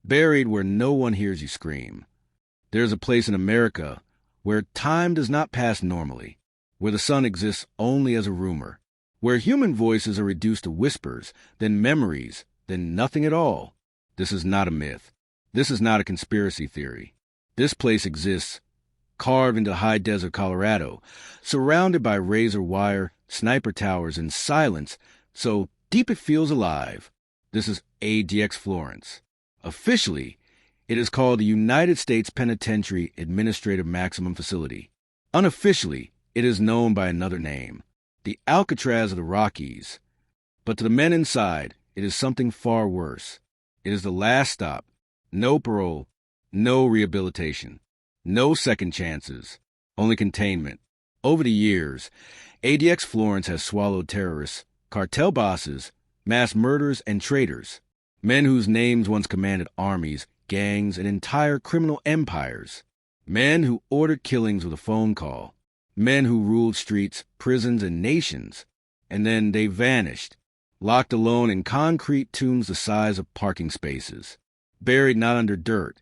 buried where no one hears you scream. There's a place in America where time does not pass normally, where the sun exists only as a rumor, where human voices are reduced to whispers, then memories, then nothing at all. This is not a myth. This is not a conspiracy theory. This place exists, carved into high desert Colorado, surrounded by razor wire, sniper towers, and silence, so deep it feels alive. This is ADX Florence. Officially, it is called the United States Penitentiary Administrative Maximum Facility. Unofficially, it is known by another name, the Alcatraz of the Rockies. But to the men inside, it is something far worse. It is the last stop. No parole, no rehabilitation, no second chances, only containment. Over the years, ADX Florence has swallowed terrorists, cartel bosses, mass murderers, and traitors, men whose names once commanded armies, gangs, and entire criminal empires, men who ordered killings with a phone call, men who ruled streets, prisons, and nations, and then they vanished, locked alone in concrete tombs the size of parking spaces, buried not under dirt,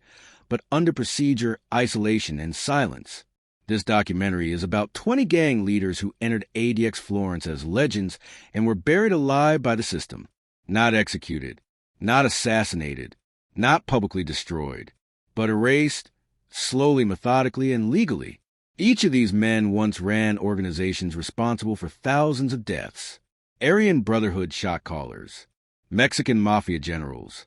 but under procedure, isolation, and silence. This documentary is about 20 gang leaders who entered ADX Florence as legends and were buried alive by the system, not executed, not assassinated, not publicly destroyed, but erased, slowly, methodically, and legally. Each of these men once ran organizations responsible for thousands of deaths. Aryan Brotherhood shot callers, Mexican mafia generals,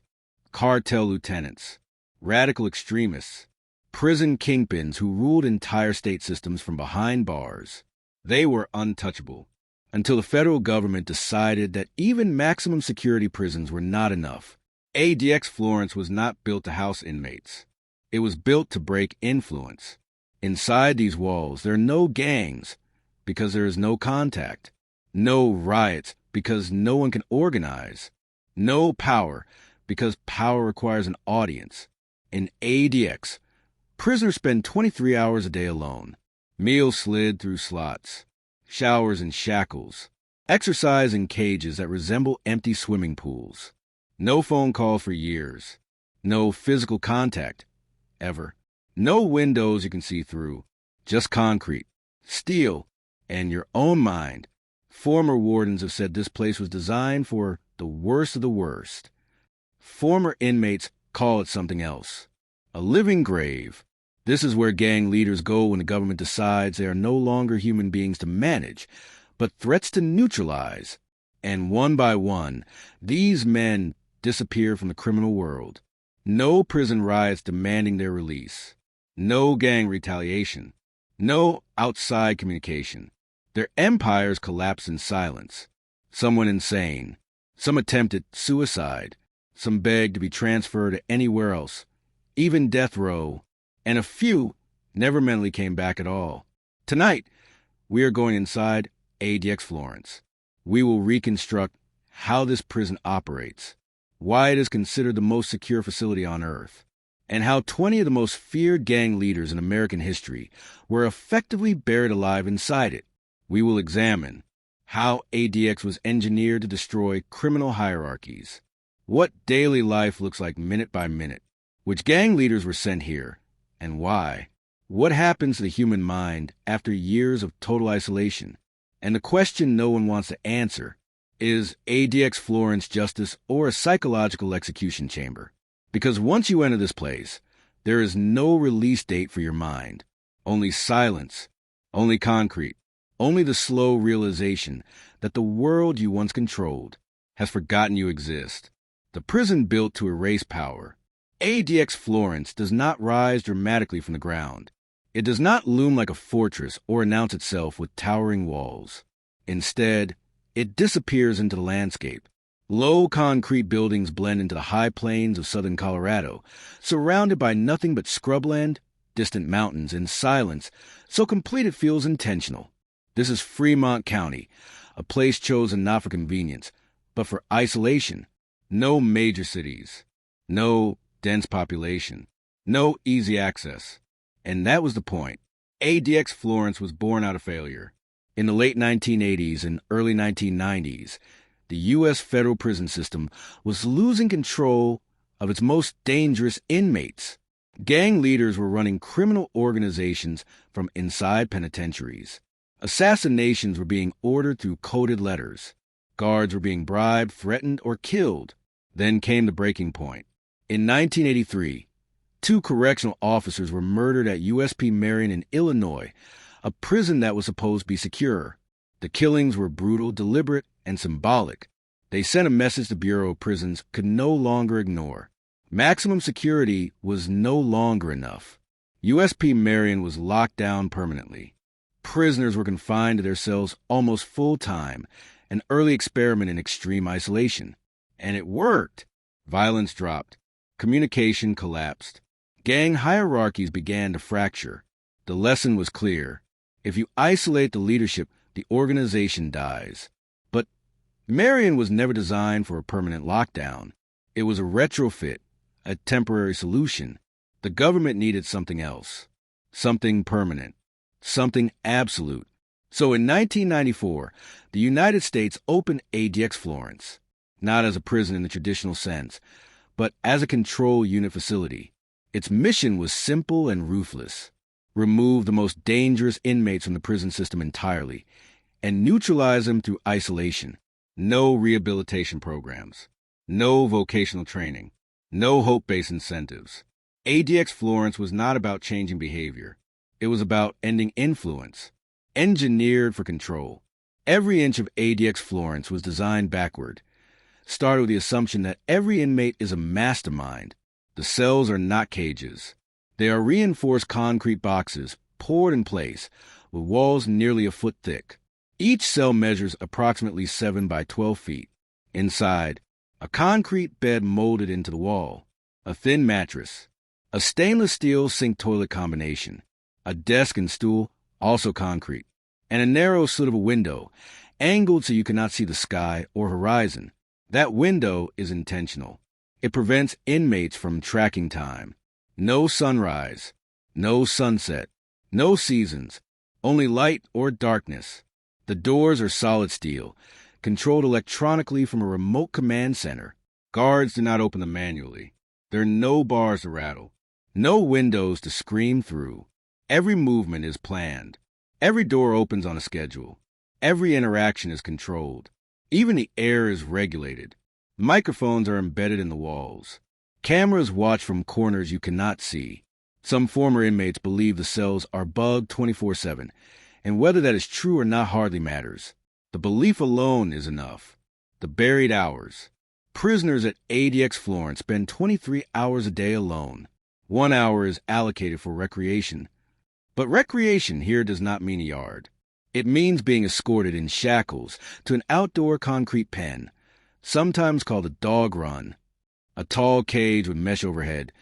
cartel lieutenants, radical extremists, prison kingpins who ruled entire state systems from behind bars. They were untouchable until the federal government decided that even maximum security prisons were not enough. ADX Florence was not built to house inmates. It was built to break influence. Inside these walls, there are no gangs because there is no contact, no riots because no one can organize, no power because power requires an audience. In ADX, prisoners spend 23 hours a day alone. Meals slid through slots, showers in shackles, exercise in cages that resemble empty swimming pools. No phone call for years. No physical contact, ever. No windows you can see through. Just concrete, steel, and your own mind. Former wardens have said this place was designed for the worst of the worst. Former inmates call it something else. A living grave. This is where gang leaders go when the government decides they are no longer human beings to manage, but threats to neutralize. And one by one, these men disappear from the criminal world. No prison riots demanding their release. No gang retaliation. No outside communication. Their empires collapse in silence. Some went insane. Some attempted suicide. Some begged to be transferred to anywhere else, even death row, and a few never mentally came back at all. Tonight, we are going inside ADX Florence. We will reconstruct how this prison operates, why it is considered the most secure facility on Earth, and how 20 of the most feared gang leaders in American history were effectively buried alive inside it. We will examine how ADX was engineered to destroy criminal hierarchies, what daily life looks like minute by minute, which gang leaders were sent here, and why, what happens to the human mind after years of total isolation, and the question no one wants to answer, is ADX Florence justice or a psychological execution chamber? Because once you enter this place, there is no release date for your mind, only silence, only concrete, only the slow realization that the world you once controlled has forgotten you exist. The prison built to erase power. ADX Florence does not rise dramatically from the ground. It does not loom like a fortress or announce itself with towering walls. Instead, it disappears into the landscape. Low concrete buildings blend into the high plains of southern Colorado, surrounded by nothing but scrubland, distant mountains, and silence, so complete it feels intentional. This is Fremont County, a place chosen not for convenience, but for isolation. No major cities, no dense population, no easy access. And that was the point. ADX Florence was born out of failure. In the late 1980s and early 1990s, the U.S. federal prison system was losing control of its most dangerous inmates. Gang leaders were running criminal organizations from inside penitentiaries. Assassinations were being ordered through coded letters. Guards were being bribed, threatened, or killed. Then came the breaking point. In 1983, 2 correctional officers were murdered at USP Marion in Illinois, a prison that was supposed to be secure. The killings were brutal, deliberate, and symbolic. They sent a message the Bureau of Prisons could no longer ignore. Maximum security was no longer enough. USP Marion was locked down permanently. Prisoners were confined to their cells almost full-time, an early experiment in extreme isolation. And it worked. Violence dropped. Communication collapsed. Gang hierarchies began to fracture. The lesson was clear. If you isolate the leadership, the organization dies. But Marion was never designed for a permanent lockdown. It was a retrofit, a temporary solution. The government needed something else, something permanent, something absolute. So in 1994, the United States opened ADX Florence, not as a prison in the traditional sense, but as a control unit facility. Its mission was simple and ruthless: remove the most dangerous inmates from the prison system entirely and neutralize them through isolation. No rehabilitation programs, no vocational training, no hope-based incentives. ADX Florence was not about changing behavior. It was about ending influence, engineered for control. Every inch of ADX Florence was designed backward, started with the assumption that every inmate is a mastermind. The cells are not cages. They are reinforced concrete boxes poured in place with walls nearly a foot thick. Each cell measures approximately 7 by 12 feet. Inside, a concrete bed molded into the wall, a thin mattress, a stainless steel sink-toilet combination, a desk and stool, also concrete, and a narrow slit of a window, angled so you cannot see the sky or horizon. That window is intentional. It prevents inmates from tracking time. No sunrise, no sunset, no seasons, only light or darkness. The doors are solid steel, controlled electronically from a remote command center. Guards do not open them manually. There are no bars to rattle, no windows to scream through. Every movement is planned. Every door opens on a schedule. Every interaction is controlled. Even the air is regulated. Microphones are embedded in the walls. Cameras watch from corners you cannot see. Some former inmates believe the cells are bugged 24/7, and whether that is true or not hardly matters. The belief alone is enough. The buried hours. Prisoners at ADX Florence spend 23 hours a day alone. 1 hour is allocated for recreation. But recreation here does not mean a yard. It means being escorted in shackles to an outdoor concrete pen, sometimes called a dog run. A tall cage with mesh overhead,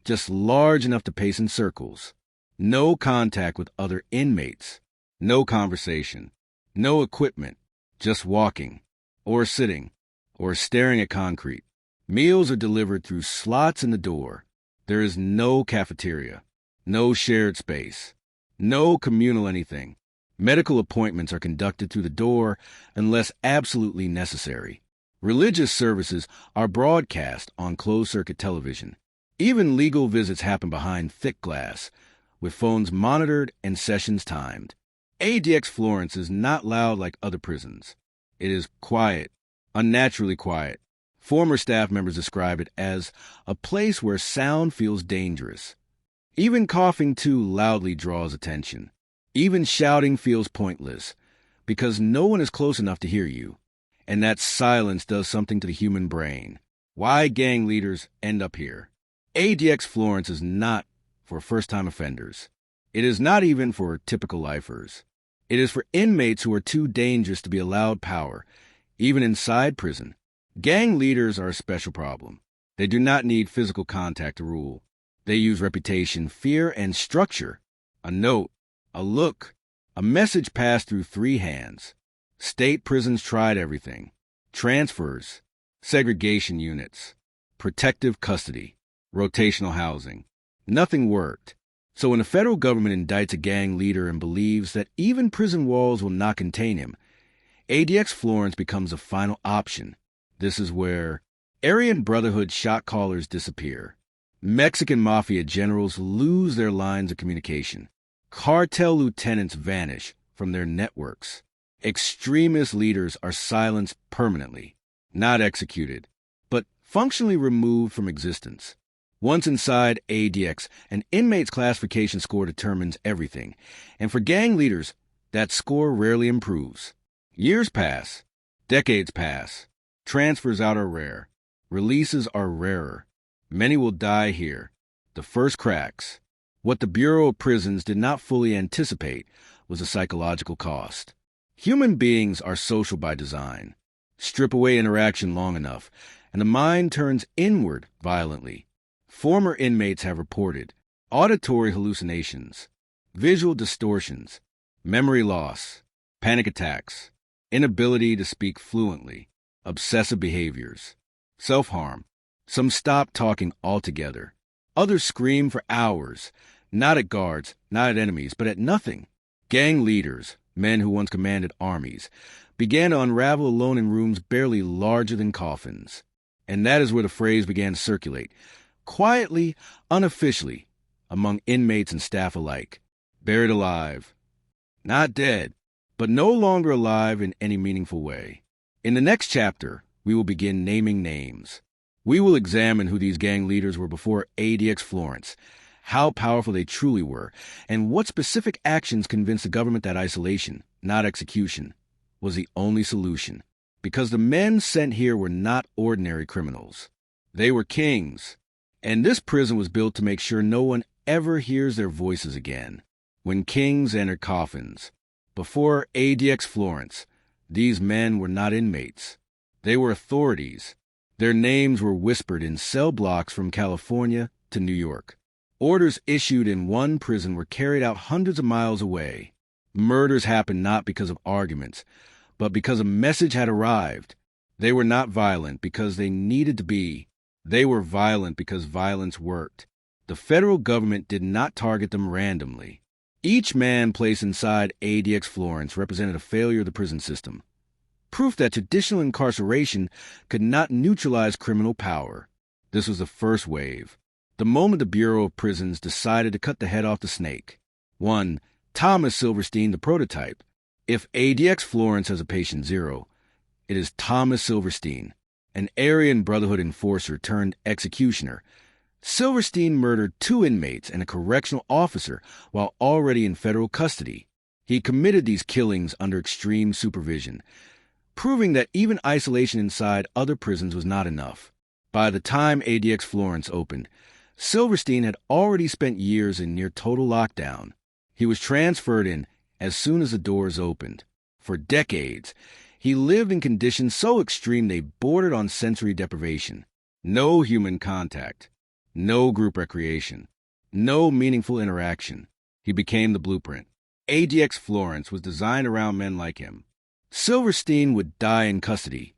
just large enough to pace in circles. No contact with other inmates. No conversation. No equipment. Just walking, or sitting, or staring at concrete. Meals are delivered through slots in the door. There is no cafeteria, no shared space, no communal anything. Medical appointments are conducted through the door unless absolutely necessary. Religious services are broadcast on closed-circuit television. Even legal visits happen behind thick glass, with phones monitored and sessions timed. ADX Florence is not loud like other prisons. It is quiet, unnaturally quiet. Former staff members describe it as a place where sound feels dangerous. Even coughing too loudly draws attention. Even shouting feels pointless, because no one is close enough to hear you. And that silence does something to the human brain. Why gang leaders end up here. ADX Florence is not for first-time offenders. It is not even for typical lifers. It is for inmates who are too dangerous to be allowed power, even inside prison. Gang leaders are a special problem. They do not need physical contact to rule. They use reputation, fear, and structure. A note, a look, a message passed through 3 hands. State prisons tried everything. Transfers, segregation units, protective custody, rotational housing. Nothing worked. So when the federal government indicts a gang leader and believes that even prison walls will not contain him, ADX Florence becomes a final option. This is where Aryan Brotherhood shot callers disappear. Mexican mafia generals lose their lines of communication. Cartel lieutenants vanish from their networks. Extremist leaders are silenced permanently, not executed, but functionally removed from existence. Once inside ADX, an inmate's classification score determines everything, and for gang leaders, that score rarely improves. Years pass, decades pass, transfers out are rare, releases are rarer. Many will die here. The first cracks. What the Bureau of Prisons did not fully anticipate was the psychological cost. Human beings are social by design. Strip away interaction long enough, and the mind turns inward violently. Former inmates have reported auditory hallucinations, visual distortions, memory loss, panic attacks, inability to speak fluently, obsessive behaviors, self-harm. Some stop talking altogether. Others scream for hours, not at guards, not at enemies, but at nothing. Gang leaders, men who once commanded armies, began to unravel alone in rooms barely larger than coffins. And that is where the phrase began to circulate, quietly, unofficially, among inmates and staff alike. Buried alive. Not dead, but no longer alive in any meaningful way. In the next chapter, we will begin naming names. We will examine who these gang leaders were before ADX Florence, how powerful they truly were, and what specific actions convinced the government that isolation, not execution, was the only solution. Because the men sent here were not ordinary criminals. They were kings, and this prison was built to make sure no one ever hears their voices again. When kings entered coffins, before ADX Florence, these men were not inmates. They were authorities. Their names were whispered in cell blocks from California to New York. Orders issued in one prison were carried out hundreds of miles away. Murders happened not because of arguments, but because a message had arrived. They were not violent because they needed to be. They were violent because violence worked. The federal government did not target them randomly. Each man placed inside ADX Florence represented a failure of the prison system. Proof that traditional incarceration could not neutralize criminal power. This was the first wave. The moment the Bureau of Prisons decided to cut the head off the snake. 1. Thomas Silverstein, the prototype. If ADX Florence has a patient zero, it is Thomas Silverstein, an Aryan Brotherhood enforcer turned executioner. Silverstein murdered 2 inmates and a correctional officer while already in federal custody. He committed these killings under extreme supervision, proving that even isolation inside other prisons was not enough. By the time ADX Florence opened, Silverstein had already spent years in near total lockdown. He was transferred in as soon as the doors opened. For decades, he lived in conditions so extreme they bordered on sensory deprivation. No human contact, no group recreation, no meaningful interaction. He became the blueprint. ADX Florence was designed around men like him. Silverstein would die in custody,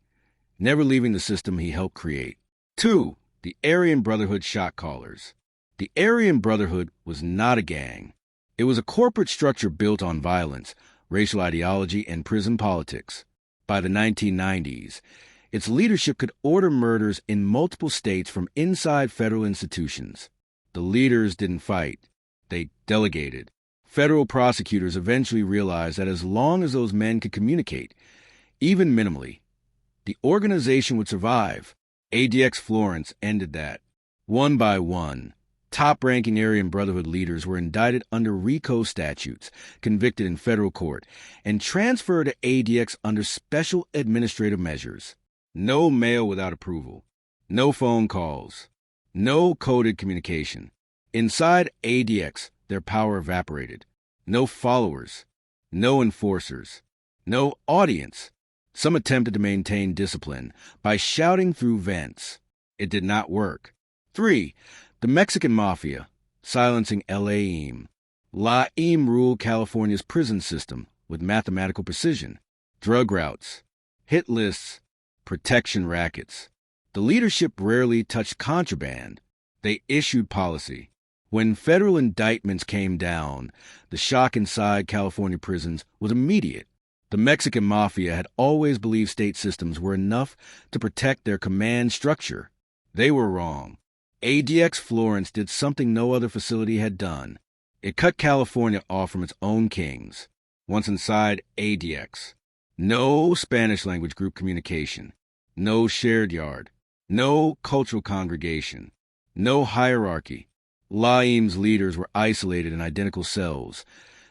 never leaving the system he helped create. 2. The Aryan Brotherhood shot callers. The Aryan Brotherhood was not a gang. It was a corporate structure built on violence, racial ideology, and prison politics. By the 1990s, its leadership could order murders in multiple states from inside federal institutions. The leaders didn't fight. They delegated. Federal prosecutors eventually realized that as long as those men could communicate, even minimally, the organization would survive. ADX Florence ended that. One by one, top-ranking Aryan Brotherhood leaders were indicted under RICO statutes, convicted in federal court, and transferred to ADX under special administrative measures. No mail without approval. No phone calls. No coded communication. Inside ADX, their power evaporated. No followers. No enforcers. No audience. Some attempted to maintain discipline by shouting through vents. It did not work. 3. The Mexican Mafia, silencing LAIM. LAIM ruled California's prison system with mathematical precision. Drug routes, hit lists, protection rackets. The leadership rarely touched contraband. They issued policy. When federal indictments came down, the shock inside California prisons was immediate. The Mexican mafia had always believed state systems were enough to protect their command structure. They were wrong. ADX Florence did something no other facility had done. It cut California off from its own kings. Once inside ADX, no Spanish-language group communication, no shared yard, no cultural congregation, no hierarchy. Laim's leaders were isolated in identical cells,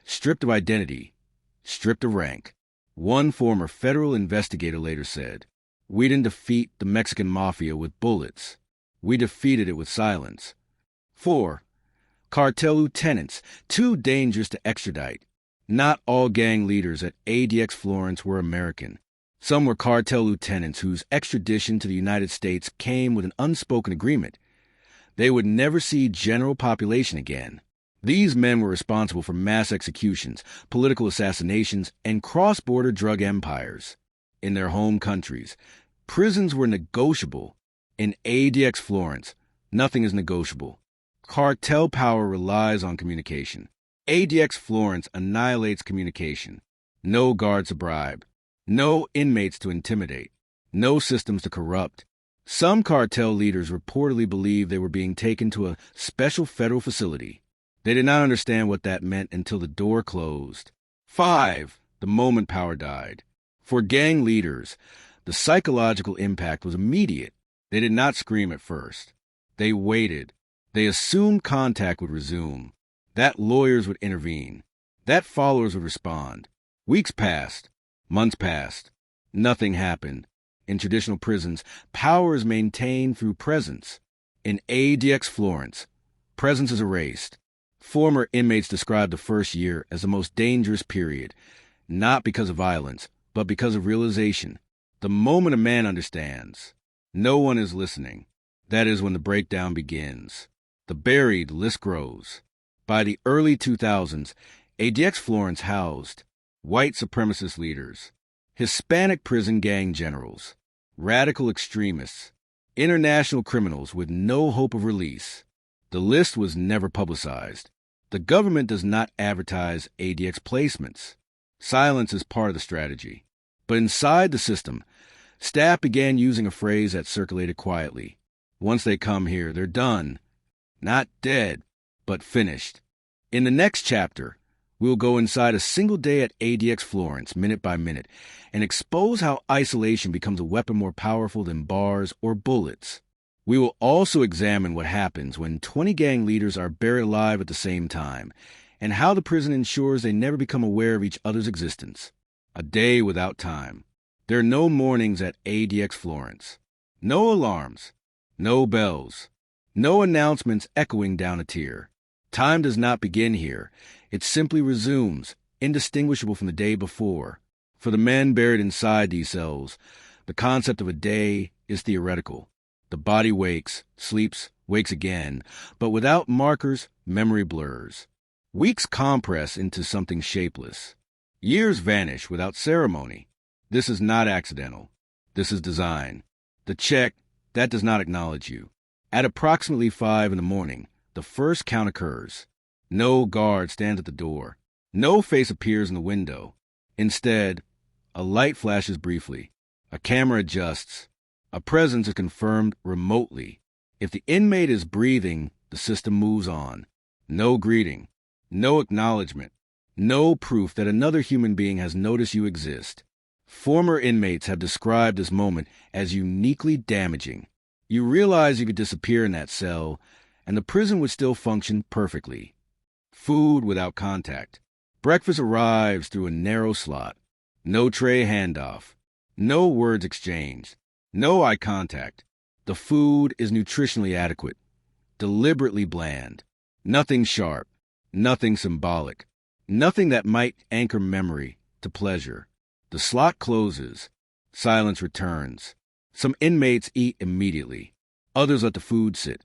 stripped of identity, stripped of rank. One former federal investigator later said, "We didn't defeat the Mexican mafia with bullets. We defeated it with silence." 4. Cartel lieutenants, too dangerous to extradite. Not all gang leaders at ADX Florence were American. Some were cartel lieutenants whose extradition to the United States came with an unspoken agreement. They would never see general population again. These men were responsible for mass executions, political assassinations, and cross-border drug empires. In their home countries, prisons were negotiable. In ADX Florence, nothing is negotiable. Cartel power relies on communication. ADX Florence annihilates communication. No guards to bribe. No inmates to intimidate. No systems to corrupt. Some cartel leaders reportedly believed they were being taken to a special federal facility. They did not understand what that meant until the door closed. 5. The moment power died. For gang leaders, the psychological impact was immediate. They did not scream at first. They waited. They assumed contact would resume, that lawyers would intervene, that followers would respond. Weeks passed. Months passed. Nothing happened. In traditional prisons, power is maintained through presence. In ADX Florence, presence is erased. Former inmates described the first year as the most dangerous period, not because of violence, but because of realization. The moment a man understands, no one is listening. That is when the breakdown begins. The buried list grows. By the early 2000s, ADX Florence housed white supremacist leaders, Hispanic prison gang generals, radical extremists, international criminals with no hope of release. The list was never publicized. The government does not advertise ADX placements. Silence is part of the strategy. But inside the system, staff began using a phrase that circulated quietly. Once they come here, they're done. Not dead, but finished. In the next chapter, we'll go inside a single day at ADX Florence, minute by minute, and expose how isolation becomes a weapon more powerful than bars or bullets. We will also examine what happens when 20 gang leaders are buried alive at the same time, and how the prison ensures they never become aware of each other's existence. A day without time. There are no mornings at ADX Florence. No alarms. No bells. No announcements echoing down a tier. Time does not begin here. It simply resumes, indistinguishable from the day before. For the men buried inside these cells, the concept of a day is theoretical. The body wakes, sleeps, wakes again, but without markers, memory blurs. Weeks compress into something shapeless. Years vanish without ceremony. This is not accidental. This is design. The check, that does not acknowledge you. At approximately 5 in the morning, the first count occurs. No guard stands at the door. No face appears in the window. Instead, a light flashes briefly. A camera adjusts. A presence is confirmed remotely. If the inmate is breathing, the system moves on. No greeting. No acknowledgement. No proof that another human being has noticed you exist. Former inmates have described this moment as uniquely damaging. You realize you could disappear in that cell, and the prison would still function perfectly. Food without contact. Breakfast arrives through a narrow slot. No tray handoff. No words exchanged. No eye contact. The food is nutritionally adequate. Deliberately bland. Nothing sharp. Nothing symbolic. Nothing that might anchor memory to pleasure. The slot closes. Silence returns. Some inmates eat immediately. Others let the food sit,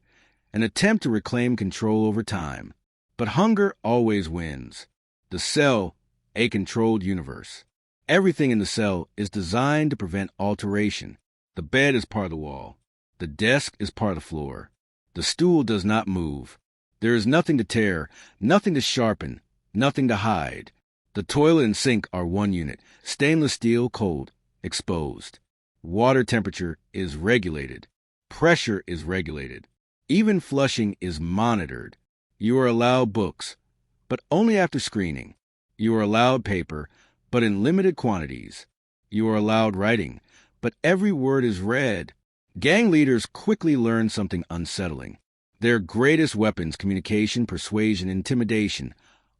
an attempt to reclaim control over time. But hunger always wins. The cell, a controlled universe. Everything in the cell is designed to prevent alteration. The bed is part of the wall. The desk is part of the floor. The stool does not move. There is nothing to tear, nothing to sharpen, nothing to hide. The toilet and sink are one unit, stainless steel, cold, exposed. Water temperature is regulated. Pressure is regulated. Even flushing is monitored. You are allowed books, but only after screening. You are allowed paper, but in limited quantities. You are allowed writing, but every word is read. Gang leaders quickly learn something unsettling. Their greatest weapons, communication, persuasion, intimidation,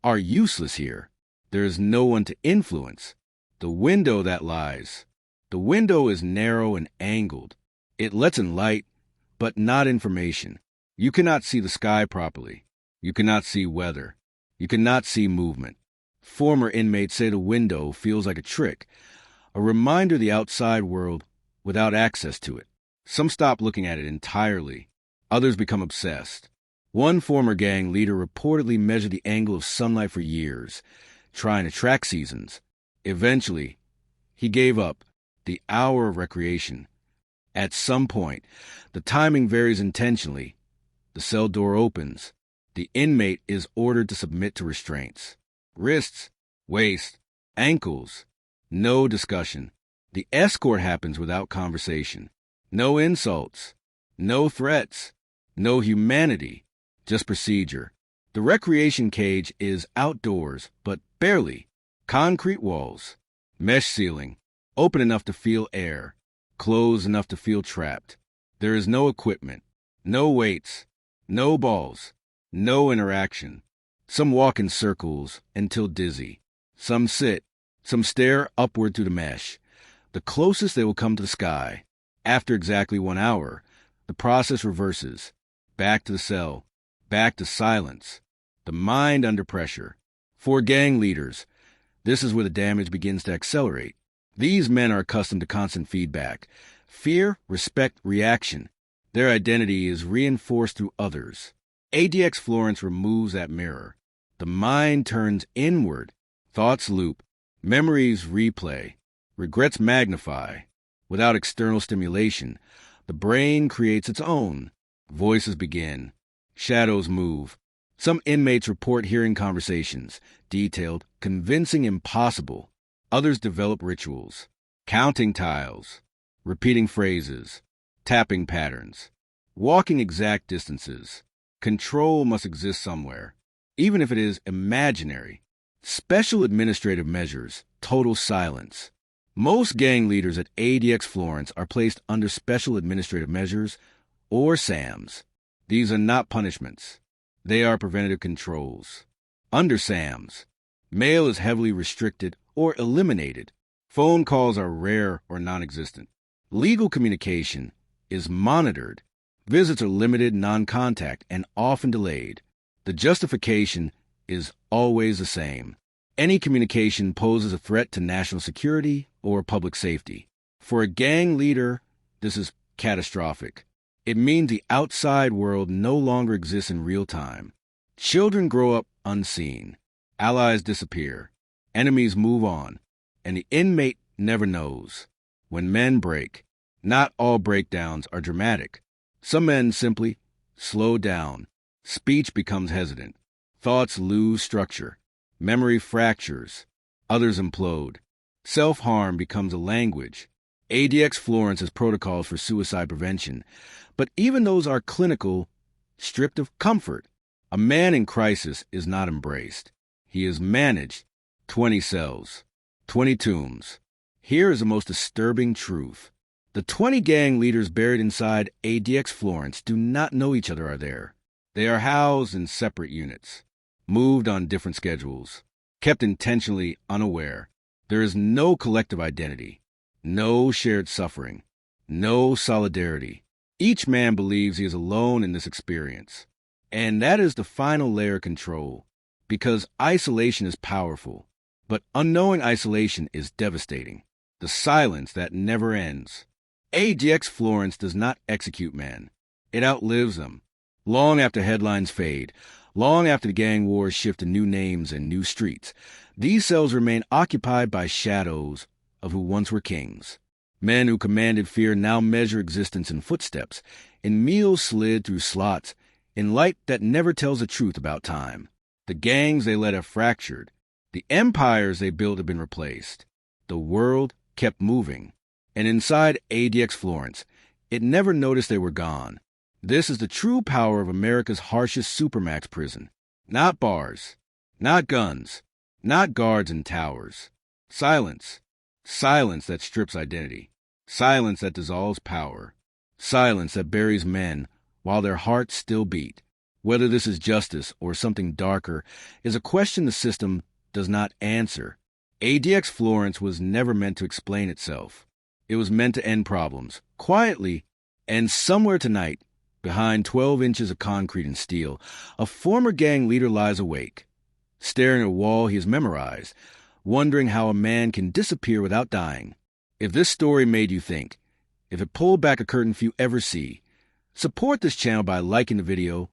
are useless here. There is no one to influence. The window that lies. The window is narrow and angled. It lets in light, but not information. You cannot see the sky properly. You cannot see weather. You cannot see movement. Former inmates say the window feels like a trick, a reminder of the outside world without access to it. Some stop looking at it entirely. Others become obsessed. One former gang leader reportedly measured the angle of sunlight for years, trying to track seasons. Eventually, he gave up the hour of recreation. At some point, the timing varies intentionally. The cell door opens. The inmate is ordered to submit to restraints. Wrists, waist, ankles. No discussion. The escort happens without conversation. No insults. No threats. No humanity. Just procedure. The recreation cage is outdoors, but barely. Concrete walls. Mesh ceiling. Open enough to feel air. Closed enough to feel trapped. There is no equipment. No weights. No balls. No interaction. Some walk in circles until dizzy. Some sit. Some stare upward through the mesh. The closest they will come to the sky. After exactly 1 hour, the process reverses. Back to the cell. Back to silence. The mind under pressure. For gang leaders, this is where the damage begins to accelerate. These men are accustomed to constant feedback. Fear, respect, reaction. Their identity is reinforced through others. ADX Florence removes that mirror. The mind turns inward. Thoughts loop. Memories replay. Regrets magnify. Without external stimulation, the brain creates its own. Voices begin. Shadows move. Some inmates report hearing conversations, detailed, convincing, impossible. Others develop rituals, counting tiles, repeating phrases, tapping patterns, walking exact distances. Control must exist somewhere, even if it is imaginary. Special administrative measures, total silence. Most gang leaders at ADX Florence are placed under special administrative measures, or SAMs. These are not punishments. They are preventative controls. Under SAMs, mail is heavily restricted or eliminated. Phone calls are rare or non-existent. Legal communication is monitored. Visits are limited, non-contact, and often delayed. The justification is always the same. Any communication poses a threat to national security or public safety. For a gang leader, this is catastrophic. It means the outside world no longer exists in real time. Children grow up unseen. Allies disappear. Enemies move on. And the inmate never knows. When men break, not all breakdowns are dramatic. Some men simply slow down. Speech becomes hesitant. Thoughts lose structure. Memory fractures. Others implode. Self-harm becomes a language. ADX Florence has protocols for suicide prevention, but even those are clinical, stripped of comfort. A man in crisis is not embraced. He is managed. 20 cells. 20 tombs. Here is the most disturbing truth. The 20 gang leaders buried inside ADX Florence do not know each other are there. They are housed in separate units, moved on different schedules, kept intentionally unaware. There is no collective identity, no shared suffering, no solidarity. Each man believes he is alone in this experience. And that is the final layer of control, because isolation is powerful, but unknowing isolation is devastating. The silence that never ends. ADX Florence does not execute men. It outlives them. Long after headlines fade, long after the gang wars shift to new names and new streets, these cells remain occupied by shadows of who once were kings. Men who commanded fear now measure existence in footsteps, in meals slid through slots, in light that never tells the truth about time. The gangs they led have fractured. The empires they built had been replaced. The world kept moving. And inside ADX Florence, it never noticed they were gone. This is the true power of America's harshest supermax prison. Not bars, not guns, not guards and towers. Silence. Silence that strips identity. Silence that dissolves power. Silence that buries men while their hearts still beat. Whether this is justice or something darker is a question the system does not answer. ADX Florence was never meant to explain itself. It was meant to end problems, quietly, and somewhere tonight, behind 12 inches of concrete and steel, a former gang leader lies awake, staring at a wall he has memorized, wondering how a man can disappear without dying. If this story made you think, if it pulled back a curtain few ever see, support this channel by liking the video,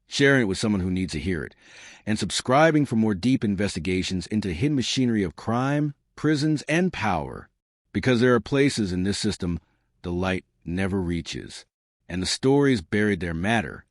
sharing it with someone who needs to hear it, and subscribing for more deep investigations into the hidden machinery of crime, prisons, and power. Because there are places in this system the light never reaches, and the stories buried there matter.